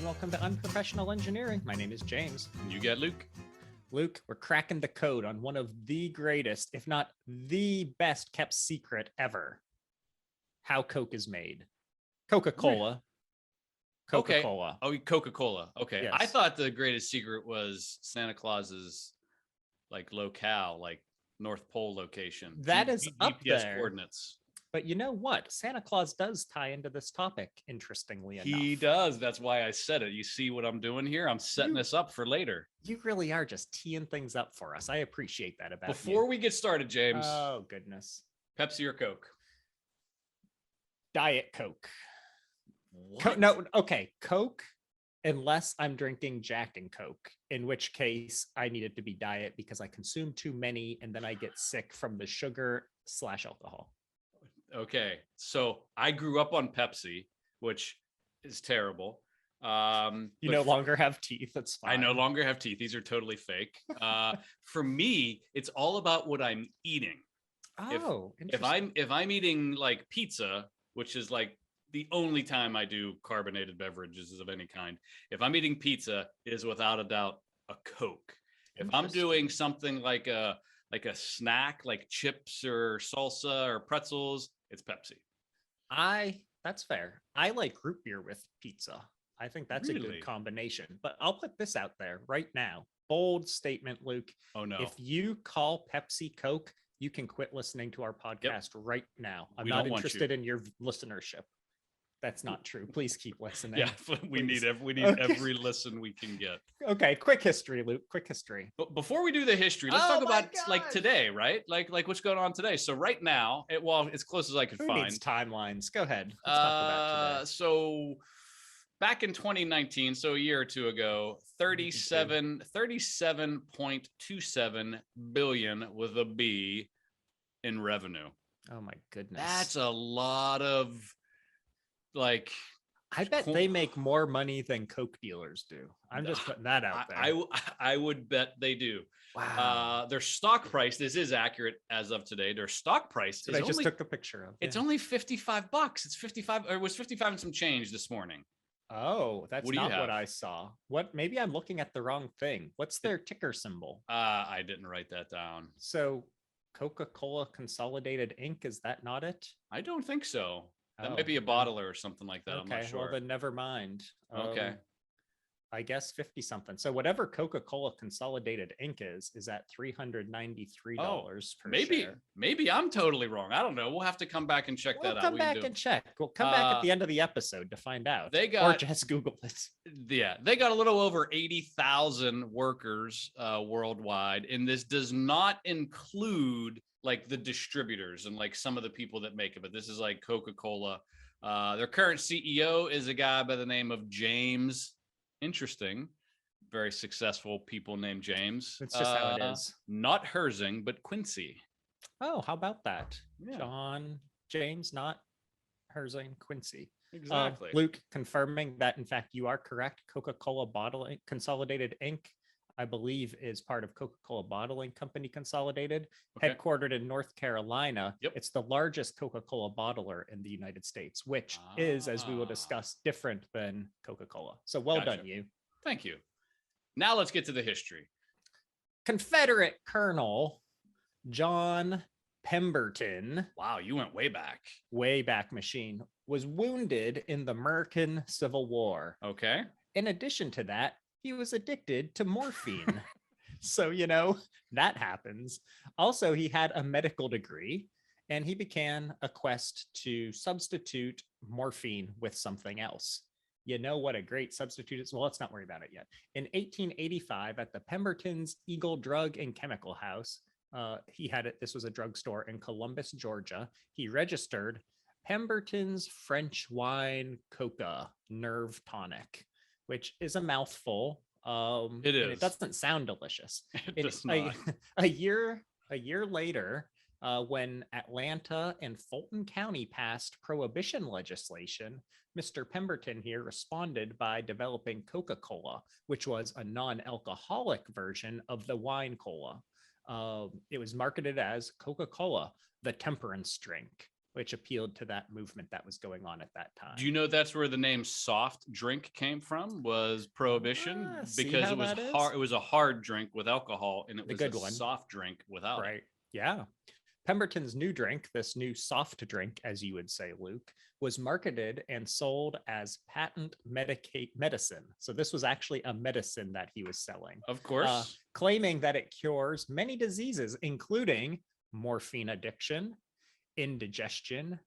welcome to Unprofessional Engineering. My name is James. And you get Luke. Luke, we're cracking the code on one of the greatest, if not the best kept secret ever. How Coke is made. Coca-Cola. Coca-Cola. Okay. Oh, Coca-Cola. Okay. Yes. I thought the greatest secret was Santa Claus's locale, like North Pole location. That is up GPS there. coordinates. But you know what? Santa Claus does tie into this topic, interestingly enough. He does. That's why I said it. You see what I'm doing here? I'm setting this up for later. You really are just teeing things up for us. I appreciate that about you. Before we get started, James. Oh, goodness. Pepsi or Coke? Diet Coke. What? No, okay. Coke, unless I'm drinking Jack and Coke, in which case I need it to be diet because I consume too many and then I get sick from the sugar/alcohol. Okay, so I grew up on Pepsi, which is terrible. You no longer have teeth. That's fine. I no longer have teeth. These are totally fake. For me, it's all about what I'm eating. Oh, if I'm eating like pizza, which is like the only time I do carbonated beverages of any kind. If I'm eating pizza, it is without a doubt a Coke. If I'm doing something like a snack, like chips or salsa or pretzels, it's Pepsi. That's fair. I like root beer with pizza. I think that's a good combination. But I'll put this out there right now. Bold statement, Luke. Oh no. If you call Pepsi Coke, you can quit listening to our podcast right now. I'm not interested in your listenership. That's not true. Please keep listening. Yeah, we need every listen we can get. Okay, quick history, Luke. Quick history. But before we do the history, let's talk about like today, right? Like what's going on today. So right now, as close as I could find. Needs timelines? Go ahead. Let's talk about today. So back in 2019, so a year or two ago, 37.27 billion with a B in revenue. Oh my goodness. That's a lot of I bet they make more money than Coke dealers do. I'm just putting that out there. I would bet they do. Wow. Their stock price, this is accurate as of today. Their stock price is just took the picture of. It's only $55. It's 55, or it was 55 and some change this morning. Oh, that's not what I saw. What? Maybe I'm looking at the wrong thing. What's their ticker symbol? I didn't write that down. So Coca-Cola Consolidated Inc., is that not it? I don't think so. That might be a bottler or something like that. Okay, I'm not sure. Well, then never mind. Okay. I guess 50 something. So whatever Coca-Cola Consolidated Inc. is at $393 per share. Maybe I'm totally wrong. I don't know. We'll have to come back and check that out. Come back and check. We'll come back at the end of the episode to find out. Or just Google it. Yeah, they got a little over 80,000 workers worldwide, and this does not include like the distributors and like some of the people that make it, but this is like Coca-Cola. Their current CEO is a guy by the name of James. Interesting. Very successful people named James. That's just how it is. Not Herzing, but Quincy. Oh, how about that? Yeah. John, James, not Herzing, Quincy. Exactly. Luke, confirming that, in fact, you are correct. Coca-Cola Bottling Consolidated Inc., I believe, is part of Coca-Cola Bottling Company Consolidated, headquartered in North Carolina. Yep. It's the largest Coca-Cola bottler in the United States, which is, as we will discuss, different than Coca-Cola. So well done, you. Thank you. Now let's get to the history. Confederate Colonel John Pemberton. Wow, you went way back. Way back machine. Was wounded in the American Civil War. Okay. In addition to that, he was addicted to morphine. So, that happens. Also, he had a medical degree and he began a quest to substitute morphine with something else. You know what a great substitute is? Well, let's not worry about it yet. In 1885, at the Pemberton's Eagle Drug and Chemical House, this was a drugstore in Columbus, Georgia. He registered Pemberton's French Wine Coca Nerve Tonic, which is a mouthful. It is. And it doesn't sound delicious. It's not. A year later, when Atlanta and Fulton County passed prohibition legislation, Mr. Pemberton here responded by developing Coca-Cola, which was a non-alcoholic version of the wine cola. It was marketed as Coca-Cola, the temperance drink, which appealed to that movement that was going on at that time. Do you know that's where the name soft drink came from? Was Prohibition, because it was hard. It was a hard drink with alcohol, and it was a soft drink without it. Right. Yeah. Pemberton's new drink, this new soft drink, as you would say, Luke, was marketed and sold as patent medicine. So this was actually a medicine that he was selling. Of course. Claiming that it cures many diseases, including morphine addiction, indigestion,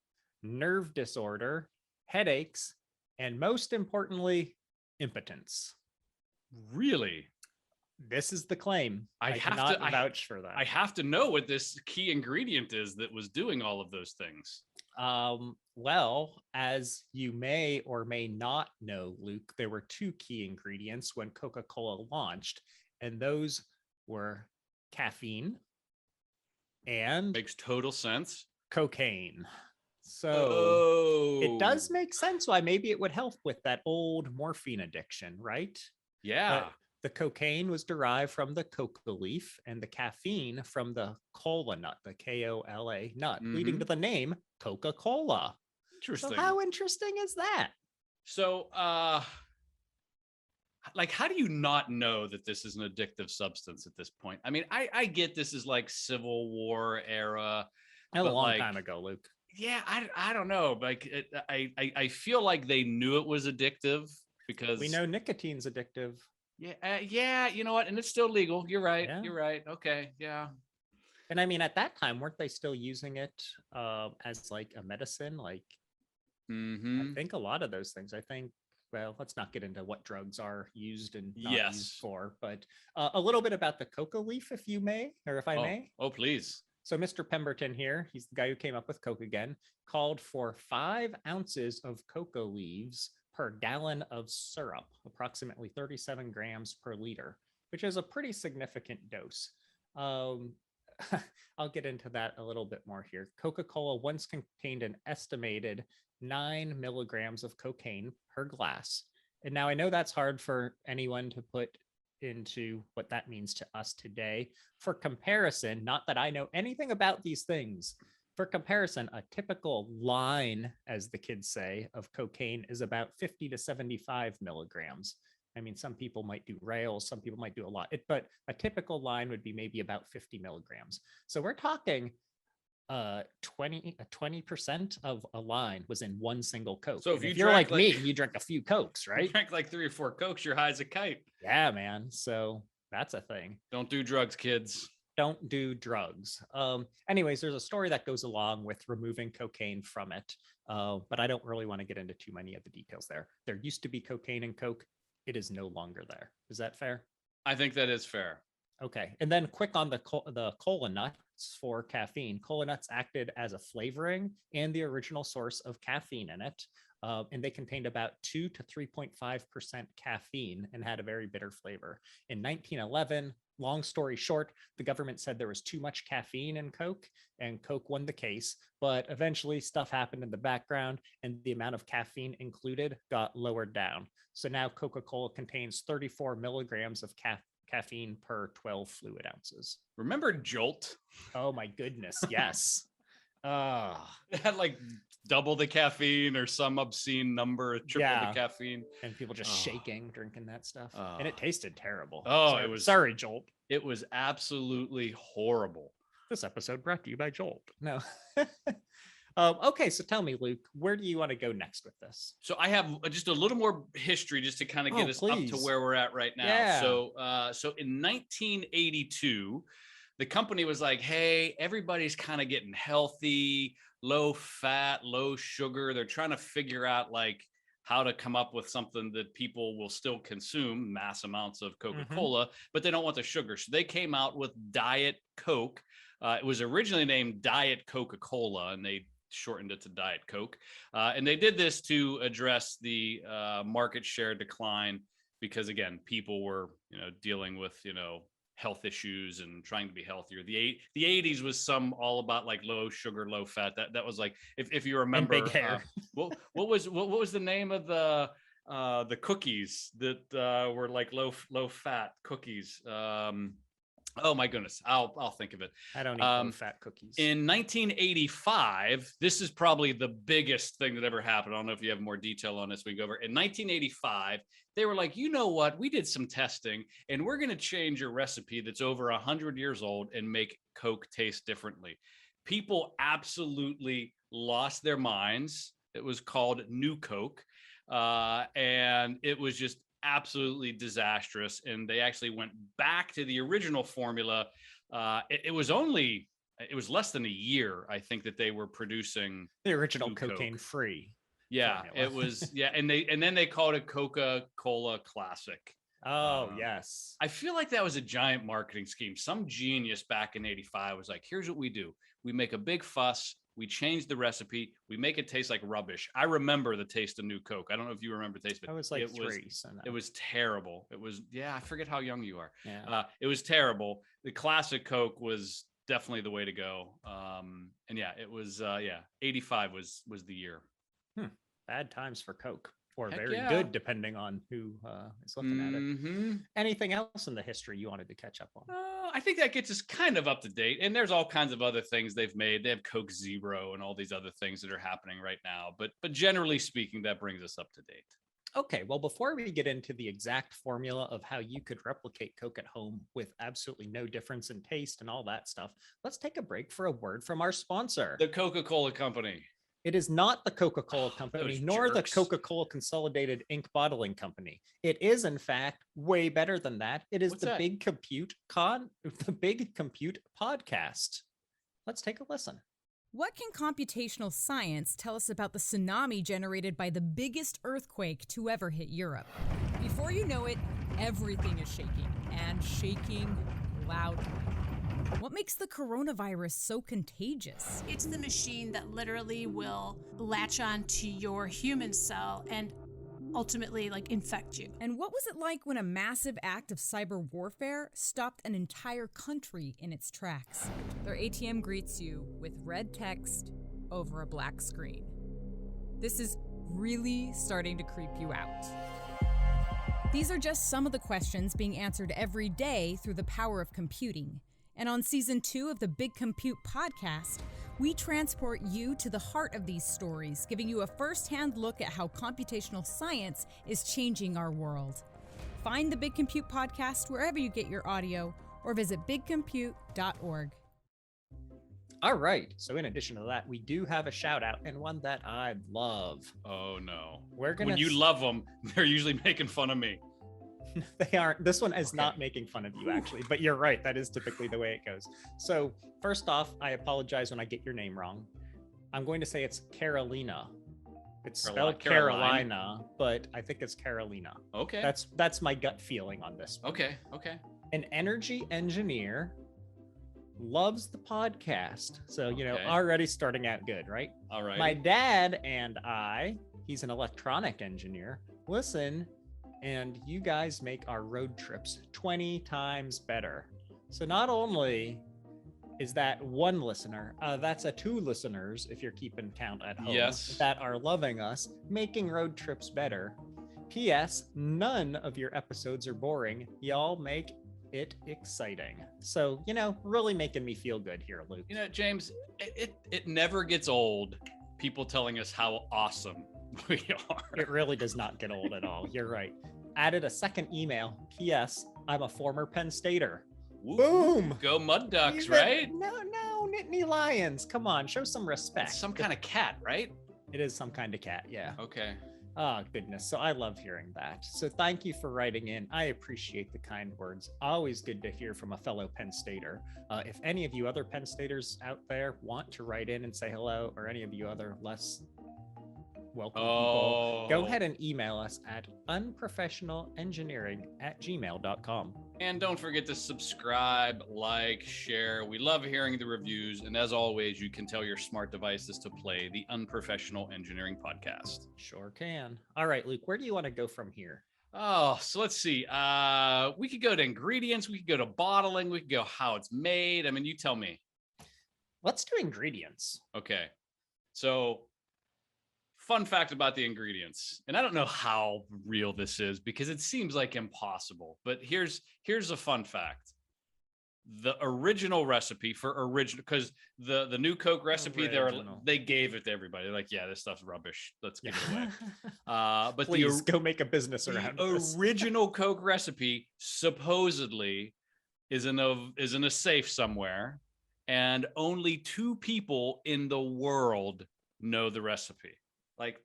nerve disorder, headaches, and most importantly, impotence. Really? This is the claim. I cannot vouch for that. I have to know what this key ingredient is that was doing all of those things. Well, as you may or may not know, Luke, there were two key ingredients when Coca-Cola launched, and those were caffeine and makes total sense. Cocaine. So it does Oh. make sense why maybe it would help with that old morphine addiction, right? Yeah. But the cocaine was derived from the coca leaf and the caffeine from the cola nut, the Kola nut, leading to the name Coca-Cola. Interesting. So how interesting is that? So, like, how do you not know that this is an addictive substance at this point? I mean, I get this is like Civil War era. A long time ago, Luke. Yeah, I don't know. Like, I feel like they knew it was addictive because we know nicotine's addictive. Yeah, yeah. You know what? And it's still legal. You're right. Yeah. You're right. Okay, yeah. And I mean, at that time, weren't they still using it as like a medicine? Like, I think a lot of those things. I think. Well, let's not get into what drugs are used and not used for, but a little bit about the coca leaf, if you may, or if I may. Oh, please. So Mr. Pemberton here, he's the guy who came up with Coke again, called for 5 ounces of cocoa leaves per gallon of syrup, approximately 37 grams per liter, which is a pretty significant dose. I'll get into that a little bit more here. Coca-Cola once contained an estimated 9 milligrams of cocaine per glass. And now I know that's hard for anyone to put into what that means to us today. For comparison, not that I know anything about these things, for comparison, a typical line, as the kids say, of cocaine is about 50 to 75 milligrams. I mean, some people might do rails, some people might do a lot, but a typical line would be maybe about 50 milligrams. So we're talking 20% of a line was in one single Coke. So if you're like me, you drink a few Cokes, right? You drink like 3 or 4 Cokes, you're high as a kite. Yeah, man. So that's a thing. Don't do drugs, kids. Don't do drugs. Anyways, there's a story that goes along with removing cocaine from it, but I don't really want to get into too many of the details there. There used to be cocaine in Coke. It is no longer there. Is that fair? I think that is fair. Okay. And then quick on the cola nuts for caffeine. Cola nuts acted as a flavoring and the original source of caffeine in it. And they contained about 2 to 3.5% caffeine and had a very bitter flavor. In 1911, long story short, the government said there was too much caffeine in Coke, and Coke won the case. But eventually stuff happened in the background, and the amount of caffeine included got lowered down. So now Coca-Cola contains 34 milligrams of caffeine per 12 fluid ounces. Remember Jolt? Oh my goodness, yes. It had like double the caffeine or some obscene number, triple the caffeine. And people just shaking, drinking that stuff. And it tasted terrible. Sorry, Jolt. It was absolutely horrible. This episode brought to you by Jolt. No. Okay, so tell me, Luke, where do you want to go next with this? So I have just a little more history just to kind of get us up to where we're at right now. Yeah. So in 1982, the company was like, hey, everybody's kind of getting healthy, low fat, low sugar. They're trying to figure out like how to come up with something that people will still consume mass amounts of Coca-Cola, but they don't want the sugar. So they came out with Diet Coke. It was originally named Diet Coca-Cola, and they shortened it to Diet Coke. And they did this to address the market share decline because, again, people were, dealing with, health issues and trying to be healthier. The 80s was all about like low sugar, low fat. That was like, if you remember, and big hair. what was the name of the cookies that were like low fat cookies? Oh my goodness. I'll think of it. I don't eat low-fat cookies. In 1985, this is probably the biggest thing that ever happened. I don't know if you have more detail on this. We go over. In 1985, they were like, you know what? We did some testing and we're going to change your recipe that's over 100 years old and make Coke taste differently. People absolutely lost their minds. It was called New Coke. And it was just absolutely disastrous. And they actually went back to the original formula. It was less than a year, I think, that they were producing the original cocaine free. Yeah, formula. It was. Yeah. And then they called it Coca-Cola Classic. Oh, yes. I feel like that was a giant marketing scheme. Some genius back in 85 was like, here's what we do. We make a big fuss. We change the recipe. We make it taste like rubbish. I remember the taste of New Coke. I don't know if you remember the taste of it. I was like three. So no. It was terrible. It was, I forget how young you are. Yeah. It was terrible. The classic Coke was definitely the way to go. And yeah, it was, 85 was the year. Bad times for Coke. Or very good, depending on who is looking at it. Anything else in the history you wanted to catch up on? I think that gets us kind of up to date. And there's all kinds of other things they've made. They have Coke Zero and all these other things that are happening right now. But generally speaking, that brings us up to date. Okay, well, before we get into the exact formula of how you could replicate Coke at home with absolutely no difference in taste and all that stuff, let's take a break for a word from our sponsor. The Coca-Cola Company. It is not the Coca-Cola Company, nor the Coca-Cola Consolidated Ink Bottling Company. It is, in fact, way better than that. It is the Big Compute Podcast. Let's take a listen. What can computational science tell us about the tsunami generated by the biggest earthquake to ever hit Europe? Before you know it, everything is shaking, and shaking loudly. What makes the coronavirus so contagious? It's the machine that literally will latch on to your human cell and ultimately infect you. And what was it like when a massive act of cyber warfare stopped an entire country in its tracks? Their ATM greets you with red text over a black screen. This is really starting to creep you out. These are just some of the questions being answered every day through the power of computing. And on Season 2 of the Big Compute Podcast, we transport you to the heart of these stories, giving you a first-hand look at how computational science is changing our world. Find the Big Compute Podcast wherever you get your audio, or visit bigcompute.org. All right, so in addition to that, we do have a shout-out, and one that I love. Oh, no. When you love them, they're usually making fun of me. They aren't. This one is not making fun of you, actually, but you're right. That is typically the way it goes. So first off, I apologize when I get your name wrong. I'm going to say it's Carolina. It's spelled Carolina, but I think it's Carolina. Okay. That's my gut feeling on this one. Okay. An energy engineer loves the podcast. So, already starting out good, right? All right. My dad and he's an electronic engineer, listen, and you guys make our road trips 20 times better. So not only is that one listener, that's two listeners, if you're keeping count at home, that are loving us, making road trips better. P.S. None of your episodes are boring. Y'all make it exciting. So, really making me feel good here, Luke. James, it never gets old, people telling us how awesome we are. It really does not get old at all. You're right. Added a second email. P.S. I'm a former Penn Stater. Woo. Boom. Go Mud Ducks, right? No, Nittany Lions. Come on, show some respect. It's some kind of cat, right? It is some kind of cat, yeah. Okay. Oh, goodness. So I love hearing that. So thank you for writing in. I appreciate the kind words. Always good to hear from a fellow Penn Stater. If any of you other Penn Staters out there want to write in and say hello, or any of you other less welcome people, go ahead and email us at unprofessionalengineering@gmail.com. And don't forget to subscribe, like, share. We love hearing the reviews. And as always, you can tell your smart devices to play the Unprofessional Engineering Podcast. Sure can. All right, Luke, where do you want to go from here? Oh, so let's see. We could go to ingredients. We could go to bottling. We could go how it's made. I mean, you tell me. Let's do ingredients. Okay. So fun fact about the ingredients, and I don't know how real this is because it seems like impossible, but here's a fun fact. the original recipe for original, because the new Coke recipe, Original. they gave it to everybody. They're like, yeah, this stuff's rubbish. Let's give it away. But Please go make a business around the this. original Coke recipe supposedly is in a safe somewhere, and only 2 people in the world know the recipe. Like,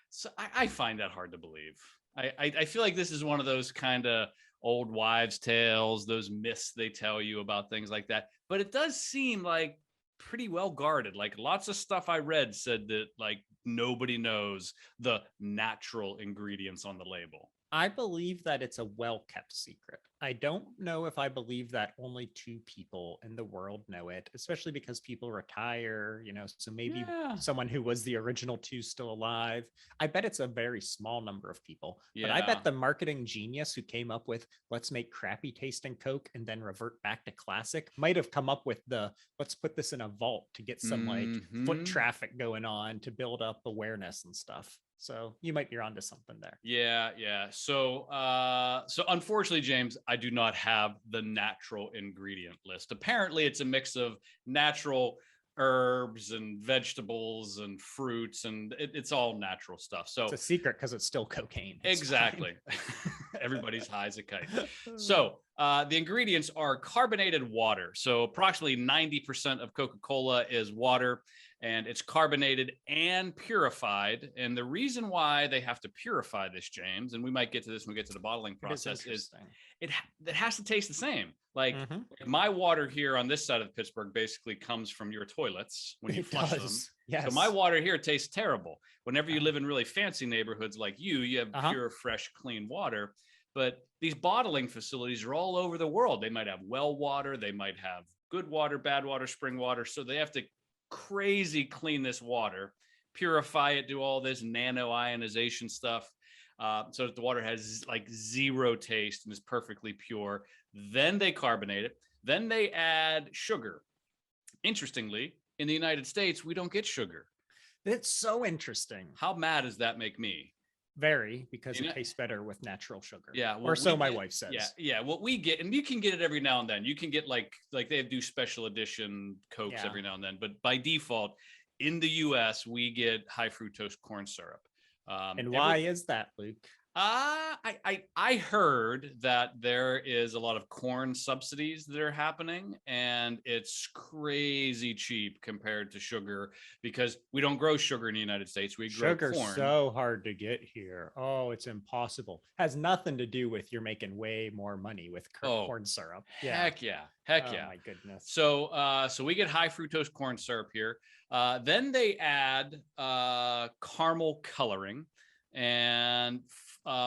so I find that hard to believe. I feel like this is one of those kind of old wives' tales, those myths they tell you about things like that. But it does seem like pretty well guarded. Like, lots of stuff I read said that like nobody knows the natural ingredients on the label. I believe that it's a well-kept secret. I don't know if I believe that only 2 people in the world know it, especially because people retire, so maybe Yeah. someone who was the original 2 still alive. I bet it's a very small number of people. But I Yeah. bet the marketing genius who came up with let's make crappy tasting Coke and then revert back to classic might have come up with the let's put this in a vault to get some foot Mhm. traffic going on to build up awareness and stuff. So you might be onto something there. Yeah. So unfortunately, James, I do not have the natural ingredient list. Apparently, it's a mix of natural herbs and vegetables and fruits, and it's all natural stuff. So It's a secret because it's still cocaine. It's exactly. Everybody's high as a kite. So the ingredients are carbonated water. So approximately 90% of Coca-Cola is water, and it's carbonated and purified. And the reason why they have to purify this, James, and we might get to this when we get to the bottling process, is it has to taste the same. Like my water here on this side of Pittsburgh basically comes from your toilets when you flush them. Yes. So my water here tastes terrible. Whenever you live in really fancy neighborhoods like you have pure, fresh, clean water. But these bottling facilities are all over the world. They might have well water. They might have good water, bad water, spring water. So they have to crazy clean this water, purify it, do all this nano ionization stuff. So that the water has like zero taste and is perfectly pure. Then they carbonate it. Then they add sugar. Interestingly, in the United States, we don't get sugar. It's so interesting. How mad does that make me? Very, because it tastes better with natural sugar. Yeah. Or so my wife says. Yeah. What we get, and you can get it every now and then. You can get like they do special edition Cokes every now and then. But by default, in the US, we get high fructose corn syrup. And why is that, Luke? I heard that there is a lot of corn subsidies that are happening, and it's crazy cheap compared to sugar because we don't grow sugar in the United States. We grow Sugar's corn. so hard to get here. Oh, it's impossible. Has nothing to do with you're making way more money with corn syrup. Heck yeah. Oh my goodness. So we get high fructose corn syrup here. Then they add caramel coloring and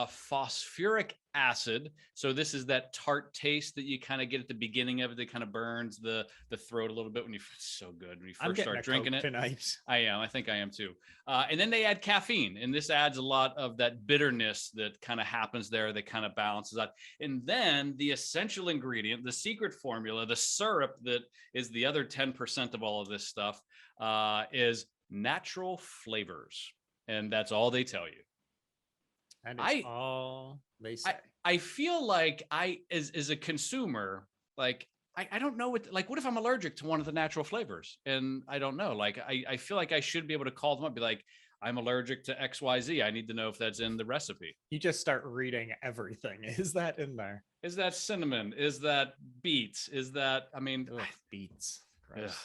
phosphoric acid. So this is that tart taste that you kind of get at the beginning of it that kind of burns the throat a little bit when you it's so good when you first start drinking it tonight. I think I am too. And then they add caffeine, and this adds a lot of that bitterness that kind of happens there that kind of balances out. And then the essential ingredient, the secret formula, the syrup that is the other 10% of all of this stuff, is natural flavors. And that's all they tell you. That is all they say. I feel like as a consumer, like I don't know what if I'm allergic to one of the natural flavors, and I don't know, like I feel like I should be able to call them up, be like, I'm allergic to XYZ. I need to know if that's in the recipe. You just start reading everything. Is that in there? Is that cinnamon? Is that beets? Is that beets? Gross.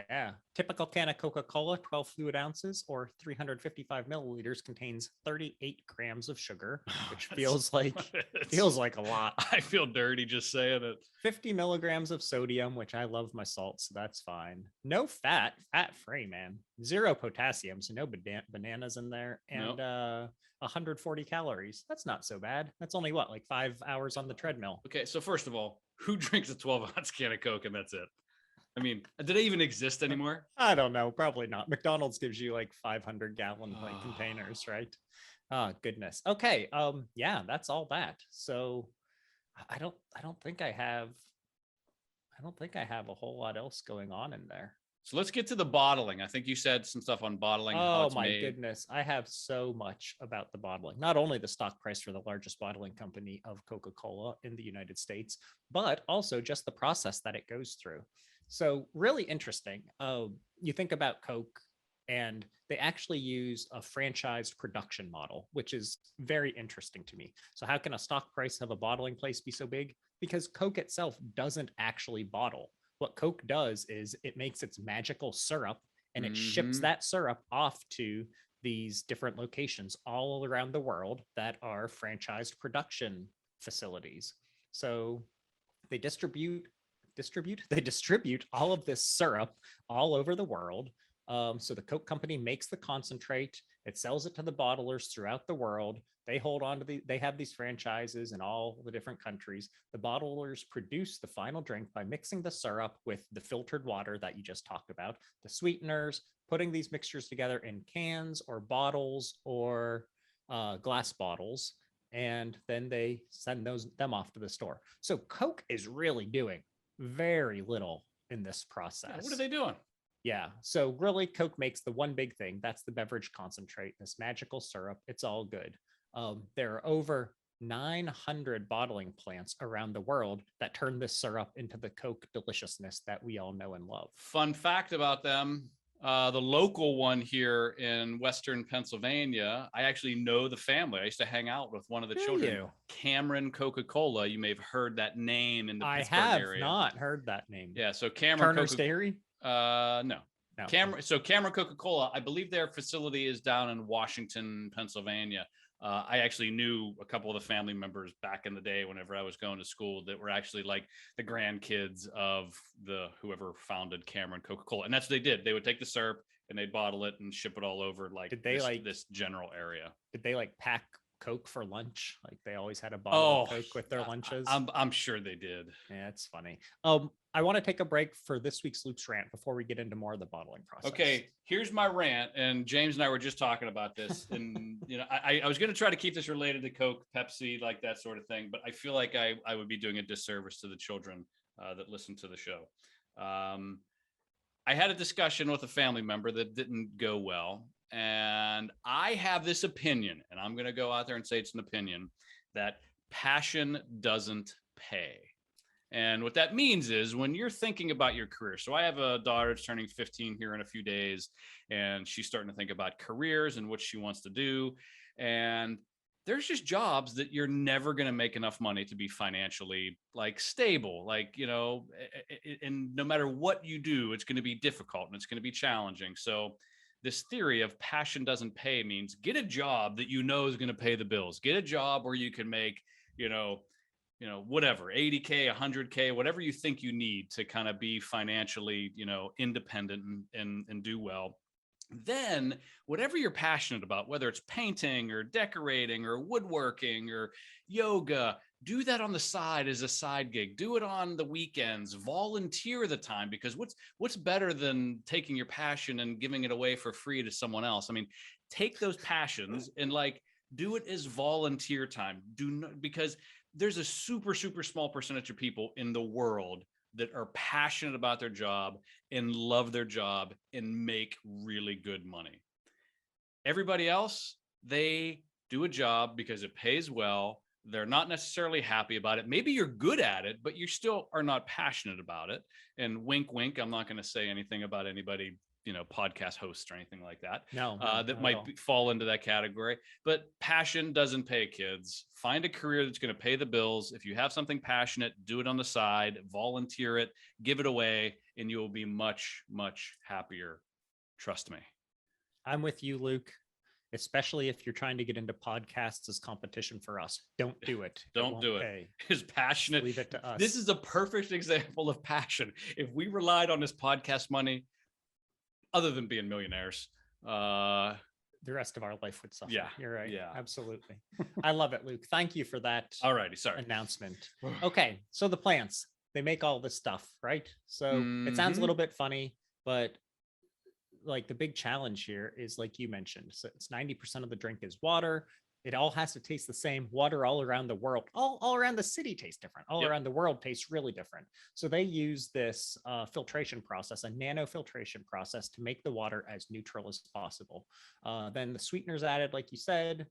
Yeah. Typical can of Coca-Cola, 12 fluid ounces or 355 milliliters, contains 38 grams of sugar, which feels like a lot. I feel dirty just saying it. 50 milligrams of sodium, which I love my salt, so that's fine. No fat, fat-free, man. 0 potassium, so no bananas in there. And 140 calories. That's not so bad. That's only like 5 hours on the treadmill. Okay, so first of all, who drinks a 12-ounce can of Coke and that's it? I mean, do they even exist anymore? I don't know. Probably not. McDonald's gives you like 500-gallon containers, right? Oh, goodness. Okay. Yeah, that's all that. So I don't think I have a whole lot else going on in there. So let's get to the bottling. I think you said some stuff on bottling. Oh my goodness. I have so much about the bottling. Not only the stock price for the largest bottling company of Coca-Cola in the United States, but also just the process that it goes through. So really interesting. You think about Coke and they actually use a franchised production model, which is very interesting to me. So how can a stock price of a bottling place be so big? Because Coke itself doesn't actually bottle. What Coke does is it makes its magical syrup and it ships that syrup off to these different locations all around the world that are franchised production facilities. So they distribute all of this syrup all over the world. So the Coke company makes the concentrate, it sells it to the bottlers throughout the world. They hold on to they have these franchises in all the different countries. The bottlers produce the final drink by mixing the syrup with the filtered water that you just talked about, the sweeteners, putting these mixtures together in cans or bottles or glass bottles, and then they send them off to the store. So Coke is really doing very little in this process. Yeah, what are they doing? Yeah. So really, Coke makes the one big thing. That's the beverage concentrate, this magical syrup. It's all good. There are over 900 bottling plants around the world that turn this syrup into the Coke deliciousness that we all know and love. Fun fact about them. The local one here in Western Pennsylvania, I actually know the family. I used to hang out with one of the children, Cameron Coca-Cola. You may have heard that name in the Pittsburgh area. I have not heard that name. Yeah, so Cameron Turner's Dairy? No. Cameron Coca-Cola, I believe their facility is down in Washington, Pennsylvania. I actually knew a couple of the family members back in the day whenever I was going to school that were actually like the grandkids of whoever founded Cameron Coca-Cola. And that's what they did. They would take the syrup and they'd bottle it and ship it all over this general area. Did they like pack Coke for lunch? Like they always had a bottle of Coke with their lunches? I'm sure they did. Yeah, it's funny. I want to take a break for this week's Luke's rant before we get into more of the bottling process. Okay, here's my rant, and James and I were just talking about this, and I was going to try to keep this related to Coke, Pepsi, like that sort of thing, but I feel like I would be doing a disservice to the children that listen to the show. I had a discussion with a family member that didn't go well, and I have this opinion, and I'm going to go out there and say it's an opinion, that passion doesn't pay. And what that means is when you're thinking about your career. So I have a daughter that's turning 15 here in a few days, and she's starting to think about careers and what she wants to do. And there's just jobs that you're never going to make enough money to be financially like stable, and no matter what you do, it's going to be difficult and it's going to be challenging. So this theory of passion doesn't pay means get a job that you know is going to pay the bills. Get a job where you can make, whatever, 80K, 100K, whatever you think you need to kind of be financially, independent and do well. Then whatever you're passionate about, whether it's painting or decorating or woodworking or yoga, do that on the side as a side gig. Do it on the weekends. Volunteer the time, because what's better than taking your passion and giving it away for free to someone else? I mean, take those passions and do it as volunteer time. Because there's a super, super small percentage of people in the world that are passionate about their job and love their job and make really good money. Everybody else, they do a job because it pays well. They're not necessarily happy about it. Maybe you're good at it, but you still are not passionate about it. And wink, wink, I'm not going to say anything about anybody, podcast hosts or anything like that. No, that might fall into that category. But passion doesn't pay, kids. Find a career that's going to pay the bills. If you have something passionate, do it on the side, volunteer it, give it away, and you will be much, much happier. Trust me. I'm with you, Luke. Especially if you're trying to get into podcasts as competition for us. Don't do it. Don't do it. It's passionate. Leave it to us. This is a perfect example of passion. If we relied on this podcast money, other than being millionaires, the rest of our life would suffer. Yeah, you're right. Yeah, absolutely. I love it, Luke. Thank you for that. Alrighty, sorry. Announcement. Okay, so the plants, they make all this stuff, right? So it sounds a little bit funny, but like the big challenge here is like you mentioned, so it's 90% of the drink is water. It all has to taste the same. Water all around the world, all around the city tastes different. All Yep. around the world tastes really different. So they use this filtration process, a nanofiltration process, to make the water as neutral as possible. Then the sweeteners added, like you said.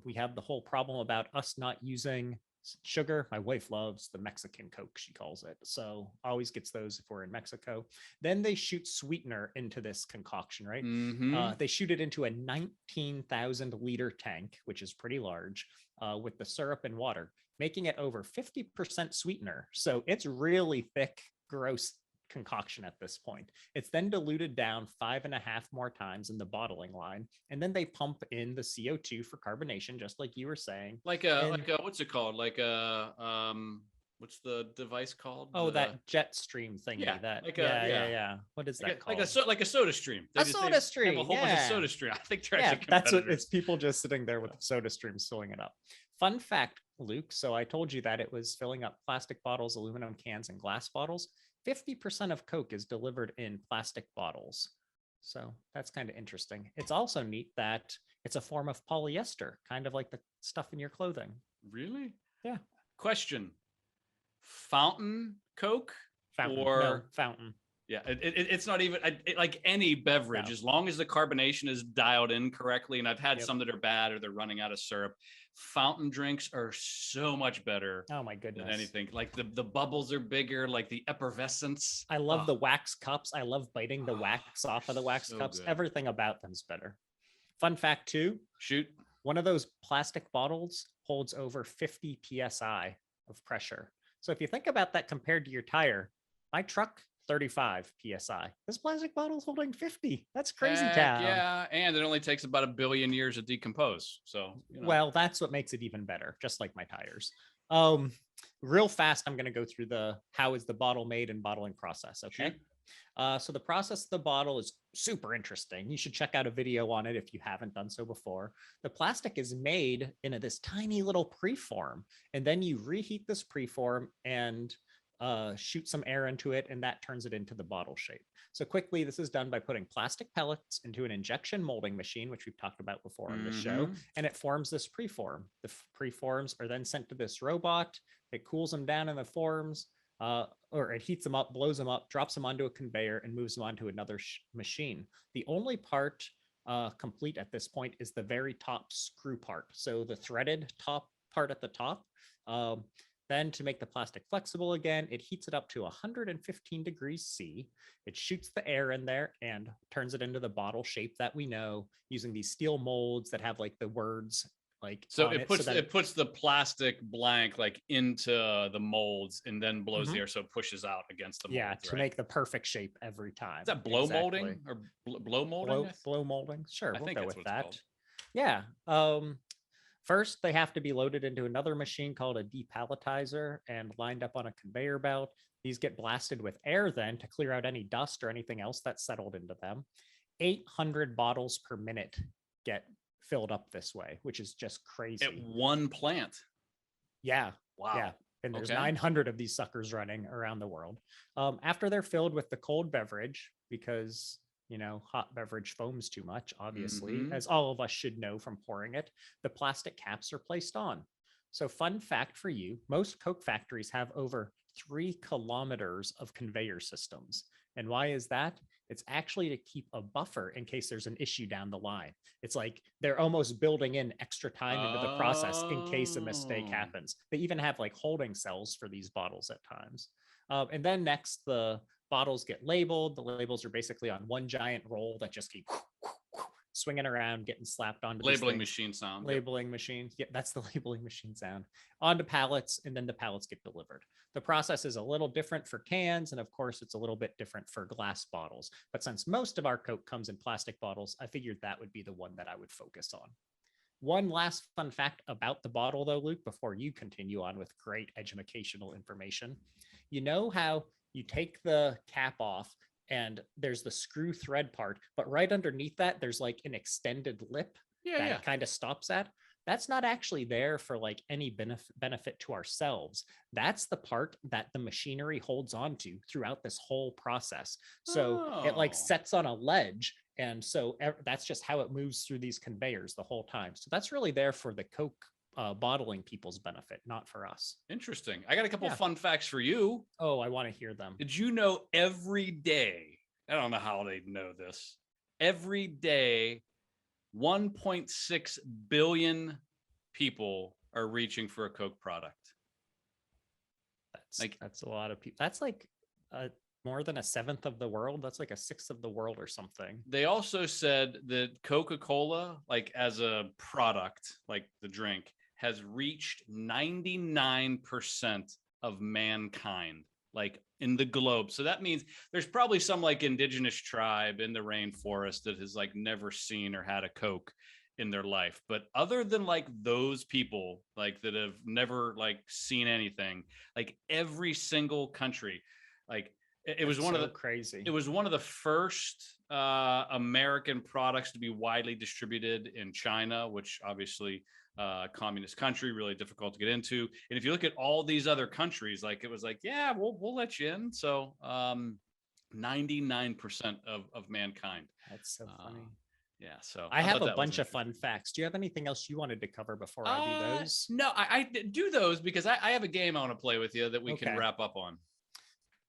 We have the whole problem about us not using sugar. My wife loves the Mexican Coke, she calls it. So always gets those if we're in Mexico. Then they shoot sweetener into this concoction, right? Mhm. They shoot it into a 19,000 liter tank, which is pretty large, with the syrup and water, making it over 50% sweetener. So it's really thick, gross concoction at this point. It's then diluted down 5.5 more times in the bottling line, and then they pump in the CO2 for carbonation, just like you were saying. Like what's it called? Like a what's the device called? Oh, that jet stream thingy. Yeah, That like yeah. What is that called? Like a soda stream. A soda stream. Have a whole bunch of soda stream. I think they're Yeah, actually that's what competitors. it's people just sitting there with soda streams filling it up. Fun fact, Luke. So I told you that it was filling up plastic bottles, aluminum cans, and glass bottles. 50% of Coke is delivered in plastic bottles. So that's kind of interesting. It's also neat that it's a form of polyester, kind of like the stuff in your clothing. Really? Yeah. Question: Fountain Coke Fountain. or No, fountain. Yeah, it's not even like any beverage, No. as long as the carbonation is dialed in correctly. And I've had Yep. some that are bad or they're running out of syrup. Fountain drinks are so much better Oh my goodness. than anything. Like the bubbles are bigger, like the effervescence. I love the wax cups. I love biting the wax off of the wax so cups. good. Everything about them's better. Fun fact too, Shoot. one of those plastic bottles holds over 50 psi of pressure. So if you think about that compared to your tire, my truck 35 psi. This plastic bottle's holding 50. That's crazy Heck town. yeah, and it only takes about 1 billion years to decompose. So Well, that's what makes it even better, just like my tires. Real fast, I'm going to go through the how is the bottle made and bottling process. Okay. So the process of the bottle is super interesting. You should check out a video on it if you haven't done so before. The plastic is made in this tiny little preform, and then you reheat this preform and shoot some air into it, and that turns it into the bottle shape. So quickly, this is done by putting plastic pellets into an injection molding machine, which we've talked about before on the show, and it forms this preform. The preforms are then sent to this robot. It cools them down in the forms, or it heats them up, blows them up, drops them onto a conveyor, and moves them onto another machine. The only part complete at this point is the very top screw part. So the threaded top part at the top. Then to make the plastic flexible again, it heats it up to 115 degrees C. It shoots the air in there and turns it into the bottle shape that we know using these steel molds that have like the words like so on it puts so that it puts the plastic blank like into the molds and then blows the air, so it pushes out against the molds. Yeah, to make the perfect shape every time. Is that blow molding or blow molding? Blow molding. Sure, we'll go with that. Yeah. First, they have to be loaded into another machine called a depalletizer and lined up on a conveyor belt. These get blasted with air then to clear out any dust or anything else that's settled into them. 800 bottles per minute get filled up this way, which is just crazy. At one plant. Yeah. Wow. Yeah. And there's 900 of these suckers running around the world. After they're filled with the cold beverage, because hot beverage foams too much, obviously, as all of us should know from pouring it, the plastic caps are placed on. So fun fact for you, most Coke factories have over 3 kilometers of conveyor systems. And why is that? It's actually to keep a buffer in case there's an issue down the line. It's like they're almost building in extra time into the process in case a mistake happens. They even have like holding cells for these bottles at times. And then next, the bottles get labeled. The labels are basically on one giant roll that just keep swinging around, getting slapped onto labeling machine sound. Labeling machines. Yeah, that's the labeling machine sound. Onto pallets, and then the pallets get delivered. The process is a little different for cans, and of course, it's a little bit different for glass bottles. But since most of our Coke comes in plastic bottles, I figured that would be the one that I would focus on. One last fun fact about the bottle, though, Luke, before you continue on with great educational information. You know how you take the cap off and there's the screw thread part, but right underneath that, there's like an extended lip that it kind of stops at. That's not actually there for like any benefit to ourselves. That's the part that the machinery holds on to throughout this whole process. So it like sets on a ledge, And so that's just how it moves through these conveyors the whole time. So that's really there for the Coke bottling people's benefit, not for us. Interesting. I got a couple Yeah. fun facts for you. Oh, I want to hear them. Did you know every day, I don't know how they know this, every day, 1.6 billion people are reaching for a Coke product. That's a lot of people. That's like more than a seventh of the world. That's like a sixth of the world or something. They also said that Coca-Cola, like as a product, like the drink, has reached 99% of mankind, like in the globe. So that means there's probably some like indigenous tribe in the rainforest that has like never seen or had a Coke in their life. But other than like those people like that have never like seen anything, like every single country, like it was one of the crazy. It was one of the first American products to be widely distributed in China, which obviously communist country, really difficult to get into. And if you look at all these other countries, like it was like, yeah, we'll let you in. So 99% of mankind. That's so funny. Yeah, so I have a bunch of fun facts. Do you have anything else you wanted to cover before I do those? No, I do those because I have a game I want to play with you that we can wrap up on.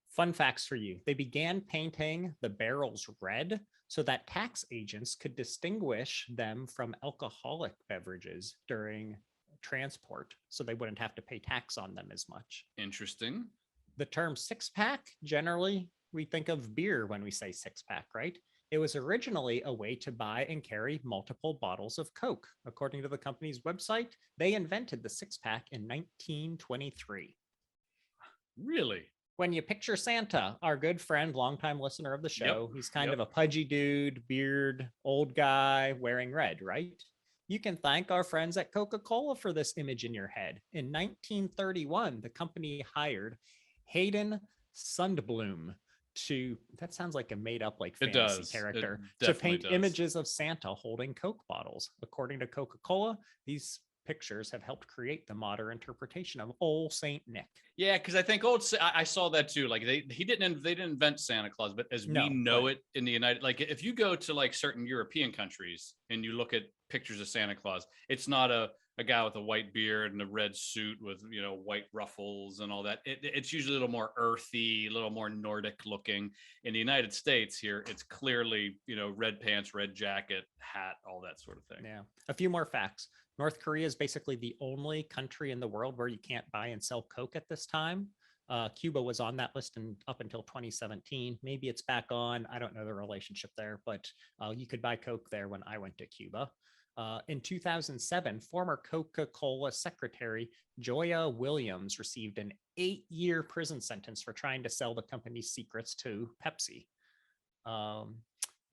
Fun facts for you. They began painting the barrels red so that tax agents could distinguish them from alcoholic beverages during transport, so they wouldn't have to pay tax on them as much. Interesting. The term six-pack, generally, we think of beer when we say six-pack, right? It was originally a way to buy and carry multiple bottles of Coke. According to the company's website, they invented the six-pack in 1923. Really? When you picture Santa, our good friend, longtime listener of the show, he's kind of a pudgy dude, beard, old guy, wearing red, right? You can thank our friends at Coca-Cola for this image in your head. In 1931, the company hired Hayden Sundblom that sounds like a made up like fantasy character, to paint images of Santa holding Coke bottles. According to Coca-Cola, these pictures have helped create the modern interpretation of Old Saint Nick. Yeah, because I think I saw that too. Like they didn't invent Santa Claus, but as we know it in the United, like if you go to like certain European countries and you look at pictures of Santa Claus, it's not a guy with a white beard and a red suit with white ruffles and all that. It's usually a little more earthy, a little more Nordic looking. In the United States here, it's clearly red pants, red jacket, hat, all that sort of thing. Yeah. A few more facts. North Korea is basically the only country in the world where you can't buy and sell Coke at this time. Cuba was on that list up until 2017. Maybe it's back on. I don't know the relationship there, but you could buy Coke there when I went to Cuba. In 2007, former Coca-Cola secretary Joya Williams received an 8-year prison sentence for trying to sell the company's secrets to Pepsi.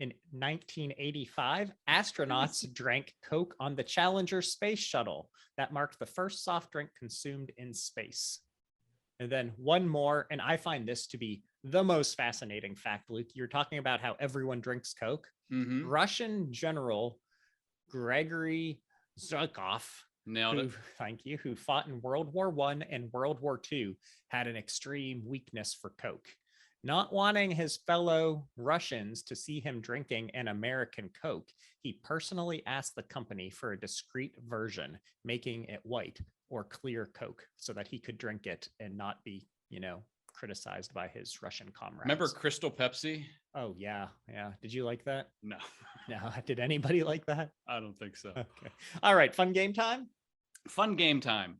In 1985, astronauts drank Coke on the Challenger space shuttle. That marked the first soft drink consumed in space. And then one more, and I find this to be the most fascinating fact, Luke. You're talking about how everyone drinks Coke. Mm-hmm. Russian General Gregory Zhukov, thank you, who fought in World War I and World War II, had an extreme weakness for Coke. Not wanting his fellow Russians to see him drinking an American Coke, he personally asked the company for a discreet version, making it white or clear Coke so that he could drink it and not be, criticized by his Russian comrades. Remember Crystal Pepsi? Oh, yeah. Yeah. Did you like that? No. No. Did anybody like that? I don't think so. Okay. All right. Fun game time? Fun game time.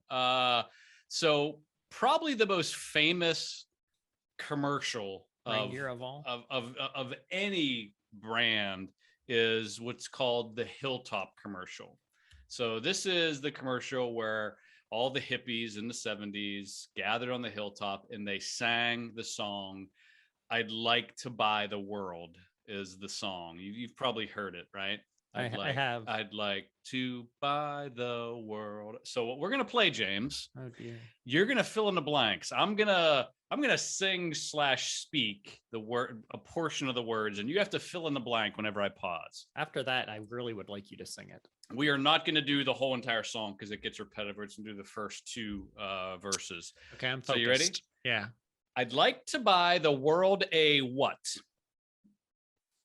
So probably the most famous commercial of any brand is what's called the Hilltop Commercial. So this is the commercial where all the hippies in the 70s gathered on the hilltop and they sang the song, "I'd like to buy the world" is the song. You've probably heard it, right? I have. I'd like to buy the world. So what we're going to play, James, you're going to fill in the blanks. I'm going to sing/speak the word, a portion of the words, and you have to fill in the blank whenever I pause. After that, I really would like you to sing it. We are not going to do the whole entire song because it gets repetitive. We're just going to do the first two verses. Okay, I'm focused. So you ready? Yeah. I'd like to buy the world a what?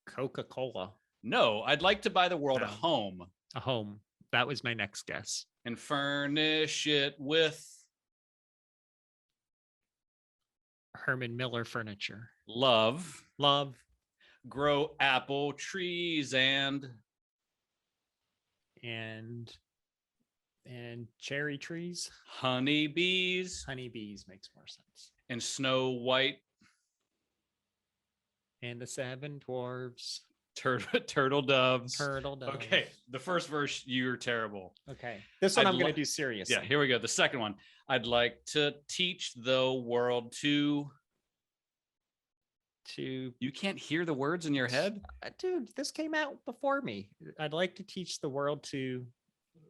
Coca-Cola. No, I'd like to buy the world a Oh. home A home. That was my next guess. and furnish it with Herman Miller Furniture. love, Love grow apple trees and and cherry trees. honeybees Honeybees makes more sense. and Snow White And the seven dwarves. turtle doves. Turtle doves. Okay, the first verse, you're terrible. Okay. This one I'd I'm going li- to do seriously. Yeah, here we go. The second one. I'd like to teach the world to. You can't hear the words in your head? Dude, this came out before me. I'd like to teach the world to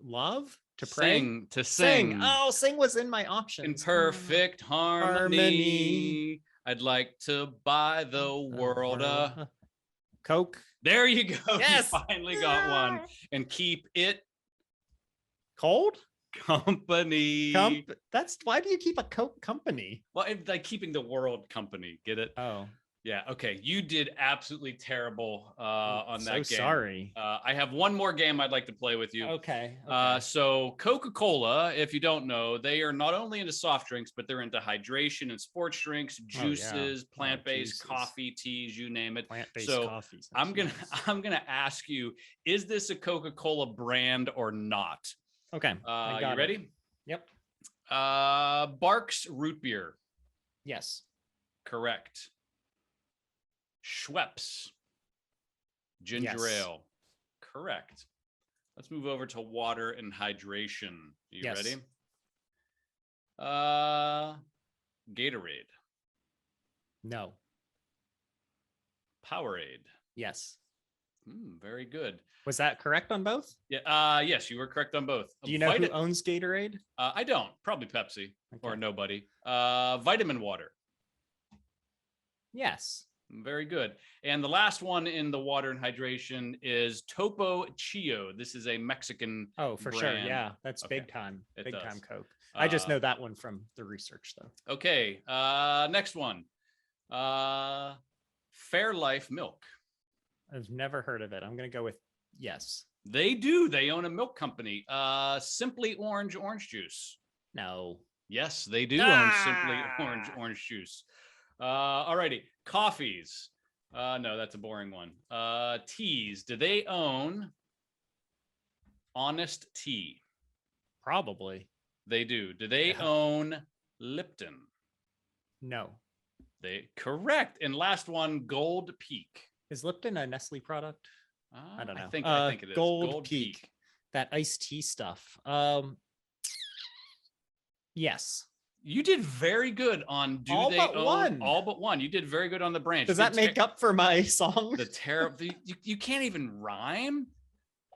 love, to pray. Sing, to sing. Oh, sing was in my options. In perfect harmony. Harmony. I'd like to buy the world a. Coke. There you go. Yes. You finally got one. And keep it Cold? company. That's why do you keep a Coke company? Well, it's like keeping the world company. Get it? Oh, Yeah. Okay. You did absolutely terrible on that game. so sorry. I have one more game I'd like to play with you. Okay. So Coca-Cola, if you don't know, they are not only into soft drinks, but they're into hydration and sports drinks, juices, plant-based juices. coffee, teas, you name it. Plant-based so coffees. I'm gonna ask you, is this a Coca-Cola brand or not? Okay. I got You it. ready? Yep. Barks root beer. Yes. Correct. Schweppes ginger Yes. ale. Correct. Let's move over to water and hydration. You Yes. ready? Gatorade. No. Powerade. Yes. Very good. Was that correct on both? Yeah. Yes, you were correct on both. Do you know who owns Gatorade? I don't. Probably Pepsi or Okay. nobody. Vitamin water. Yes. Very good. And the last one in the water and hydration is Topo Chio. This is a Mexican. Oh, for sure. brand. Yeah. That's Okay. big time. It Big does. time Coke. I just Uh, know that one from the research though. Okay. Next one. Fairlife milk. I've never heard of it. I'm going to go with yes. They do. They own a milk company. Simply Orange juice. No. Yes, they do own Simply Orange juice. Alrighty. Coffees. No, that's a boring one. Teas. Do they own Honest Tea? Probably. They do. Do they Yeah. own Lipton? No. They correct. And last one, Gold Peak. Is Lipton a Nestle product? I don't know. I think it is. Gold Peak. That iced tea stuff. Yes. You did very good on do All they but own one. all but one. You did very good on the branch. Does that make up for my song? the terrible? You can't even rhyme.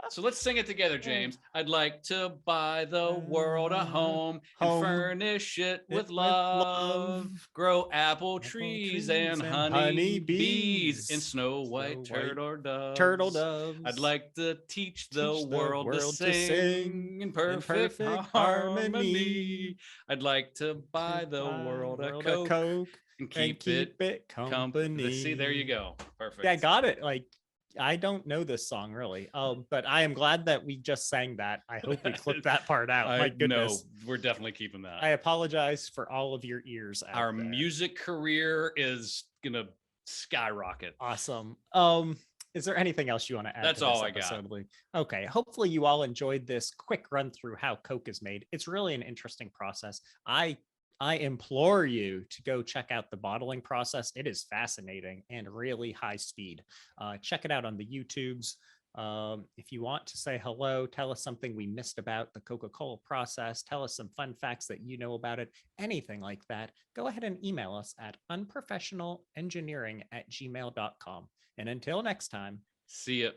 So let's sing it together, James. I'd like to buy the world a home and Home. furnish it with With love. love. Grow apple trees and honey bees honeybees. and snow white Snow white turtle doves. Turtle doves. I'd like to teach the world to to sing in perfect harmony. I'd like to buy the world a Coke and keep it company. See, there you go. Perfect. Yeah, I got it. Like, I don't know this song really. But I am glad that we just sang that. I hope we clipped that part out. My goodness. No, we're definitely keeping that. I apologize for all of your ears out Our there. music career is gonna skyrocket. Awesome. Is there anything else you want to add? That's to this all I got. episode, Lee? Okay. Hopefully you all enjoyed this quick run through how Coke is made. It's really an interesting process. I implore you to go check out the bottling process. It is fascinating and really high speed. Check it out on the YouTubes. If you want to say hello, tell us something we missed about the Coca-Cola process, tell us some fun facts that you know about it, anything like that, go ahead and email us at unprofessionalengineering@gmail.com. And until next time, See ya.